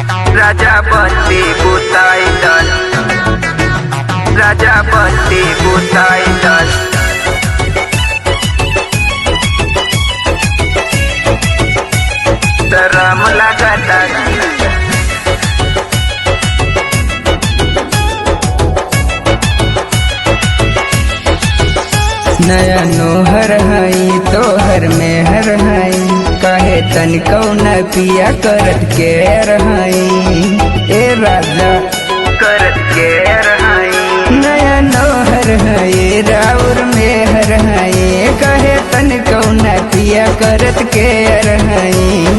Rajapati Bhutaidan, Rajapati Bhutaidan. Seram lagatan. नया नोहर हई तोहर में हर हई कहे तनिको न पिया करत के रहाई ए राजा करत के रहाई। नया नोहर हई राउर में हर हई कहे तनिको न पिया करत के रहाई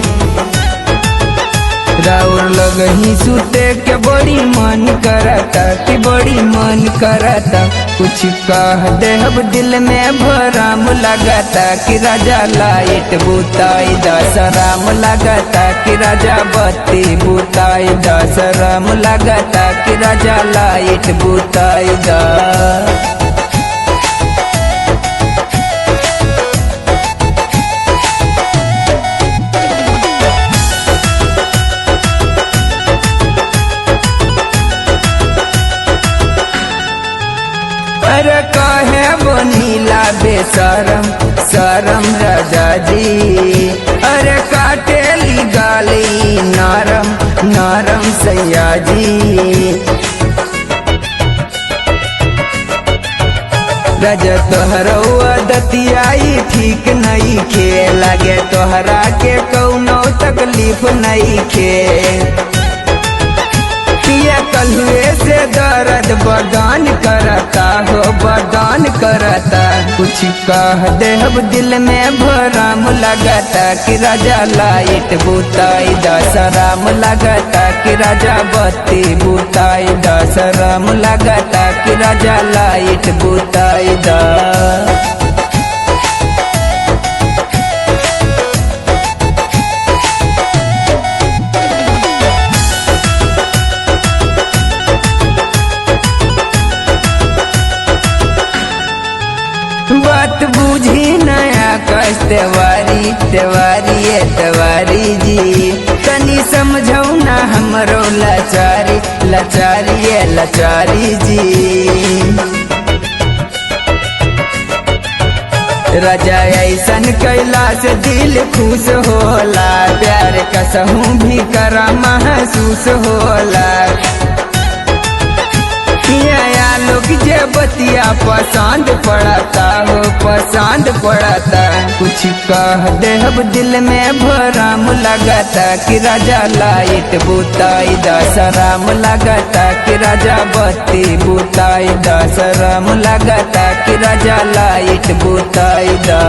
राउर लगही सुते के बड़ी मन करता कि बड़ी मन करता कुछ कह देहब दिल में भराम लगाता कि राजा लाइट बुताई दसराम लगाता कि राजा बत्ती बुताई दसराम लगाता कि राजा लाइट बुताई दा। अरे कहे बनीला बेशरम शरम राजा जी अरे काटेली गाली नरम नरम सैया जी राजा तोहरो दतियाई ठीक नहीं खे लगे तोहरा के कौनो तकलीफ नहीं खे कलुए से दर्द बदान करता हो बदान करता कुछ कह देहब दिल में भराम लगाता कि राजा लाइट बुताई दसराम लगाता कि राजा बत्ती बुताई दसराम लगाता कि राजा लाइट बुताई दा। बात बूझी नया कस तेवारी तेवारी तेवारी जी तनी समझौ ना हमरो लाचारी लाचारी लाचारी जी राजा ऐसन कैला से दिल खुश होला प्यार कसहूँ भी करा महसूस होला लोग जे बतिया पसंद पड़ता हो पसंद पड़ता कुछ कह देहब दिल में भराम लगाता कि राजा लाइट बुताई दसराम लगाता कि राजा बत्ती बुताई दसराम लगाता कि राजा लाइट बुताई दा।